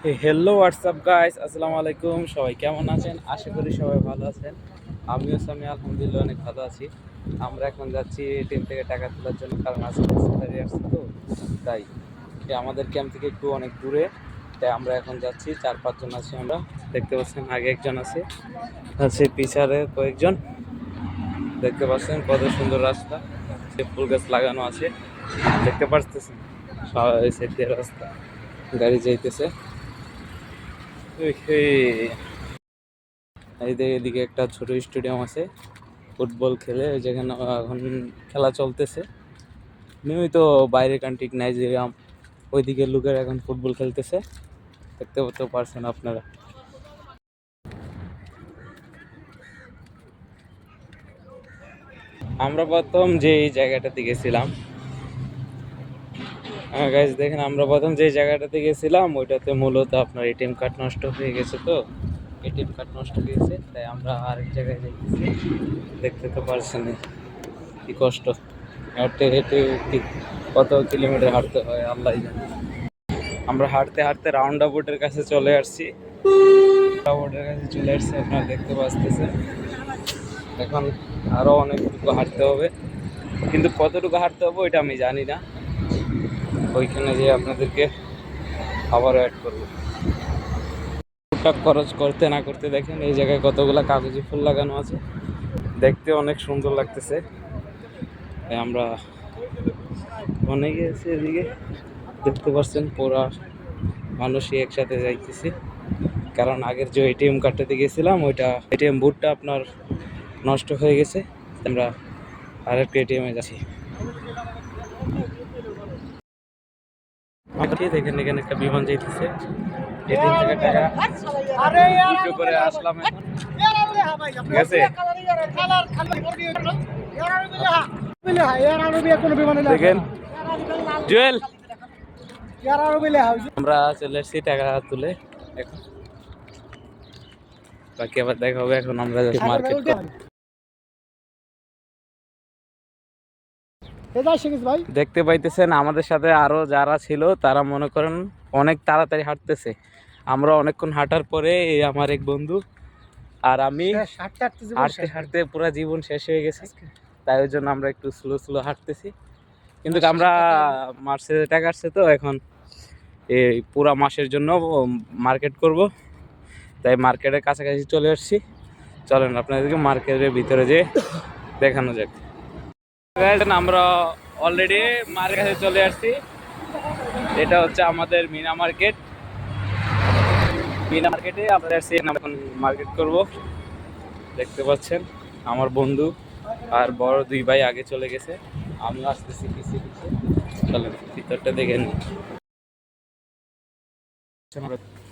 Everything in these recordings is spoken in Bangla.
হ্যালো হোয়াটসঅ্যাপ গাইস, আসসালামু আলাইকুম। সবাই কেমন আছেন? আশা করি সবাই ভালো আছেন। আমি আলহামদুলিল্লাহ অনেক ভালো আছি। আমরা এখন যাচ্ছি এটিএম থেকে টাকা তোলার জন্য, কারণ আজকে স্যালারি আসছে তো, তাই আমাদের ক্যাম্প থেকে একটু অনেক দূরে, তাই আমরা এখন যাচ্ছি। 4-5 জন আছি আমরা, দেখতে পাচ্ছেন। আগে একজন আছে পিছারে কয়েকজন, দেখতে পাচ্ছেন কত সুন্দর রাস্তা, সে ফুল গাছ লাগানো আছে, দেখতে পাচ্ছেন। এই সাইড দিয়ে রাস্তা, গাড়ি যাইতেছে। এদিকে একটা ছোট স্টেডিয়াম আছে, ফুটবল খেলে, যেখানে এখন খেলা চলতেছে। নিয়মিত বাইরের কান্ট্রি নাইজেরিয়া, ওইদিকে লোকের এখন ফুটবল খেলতেছে, দেখতে পারছেন আপনারা। আমরা প্রথম যে জায়গাটাতে গেছিলাম, গাইজ দেখেন, আমরা প্রথম যে জায়গাটাতে গেছিলাম ওইটাতে মূলত আপনার এটিএম কার্ড নষ্ট হয়ে গেছে। তো এটিএম কার্ড নষ্ট হয়ে গেছে, তাই আমরা আরেক জায়গায় যাইতেছি। দেখতে তো পারছেন কি কষ্ট, হেঁটে হেঁটে কত কিলোমিটার হাঁটতে হয় আল্লাহ জানে। আমরা হাঁটতে হাঁটতে রাউন্ড আবাউটের কাছে চলে আসছি। আপনারা দেখতে পাচ্ছেন। এখন আরো অনেকটুকু হাঁটতে হবে, কিন্তু কতটুকু হাঁটতে হবে ওইটা আমি জানি না। ওইখানে যে আপনাদেরকে আবার অ্যাড করবো। টুকটাক খরচ করতে না করতে দেখেন এই জায়গায় কতগুলা কাগজি ফুল লাগানো আছে, দেখতে অনেক সুন্দর লাগতেছে। আমরা অনেকে আছে এদিকে, দেখতে পাচ্ছেন পুরা মানুষই একসাথে যাইতেছি, কারণ আগের যে এটিএম কার্ডটাতে গেছিলাম ওইটা এটিএম বুথটা আপনার নষ্ট হয়ে গেছে। আমরা আরেকটা এটিএমে যাচ্ছি। দেখেন এখানে একটা বিমান যাইতেছে, এটিএম থেকে টাকা উইথড্র করে আসলাম এখন, ঠিক আছে। দেখেন জুয়েল, আমরা চলে এসেছি টাকা তুলে। এখন বাকি আবার দেখা হবে। এখন আমরা মার্কেট দেখতে পাইতেছেন। আমাদের সাথে আরো যারা ছিল তারা মনে করেন অনেক তাড়াতাড়ি হাঁটতেছে। আমরা অনেকক্ষণ হাঁটার পরে আমার এক বন্ধু আর আমি হাঁটতে হাঁটতে পুরো জীবন শেষ হয়ে গেছে, তাই ওই জন্য আমরা একটু স্লো স্লো হাঁটতেছি। কিন্তু আমরা মাসে টাকা আসছে তো, এখন এই পুরা মাসের জন্য মার্কেট করব, তাই মার্কেটের কাছাকাছি চলে আসছি। চলেন আপনাদেরকে মার্কেটের ভিতরে যে দেখানো যাক। আমরা অলরেডি মার্কেটে চলে আসছি। এটা হচ্ছে আমাদের মিনা মার্কেট। মিনা মার্কেটে আমরা আসছি, এখন মার্কেট করব। দেখতে পাচ্ছেন আমার বন্ধু আর বড় দুই ভাই আগে চলে গেছে, আমিও আসতেছি পিছিয়ে পিছিয়ে। চলেন ভিতরটা দেখে নিই।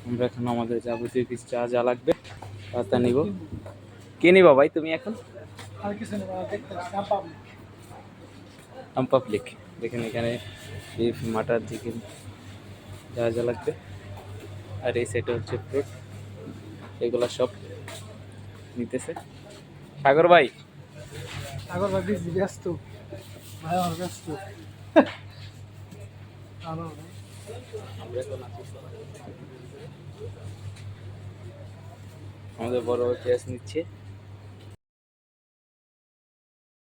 আমরা এখন আমাদের যাবতীয় কিছু যা যা লাগবে তা নিব। কে নিবা ভাই তুমি এখন? পাবলিক। দেখেন এখানে বিফ, মাটন, চিকেন যা যা লাগবে। আর এই সাইডে হচ্ছে ফ্রুট, এগুলা সব নিতেছে সাগর ভাই। ব্যস্ত আমাদের বড় ক্যাশ নিচ্ছে।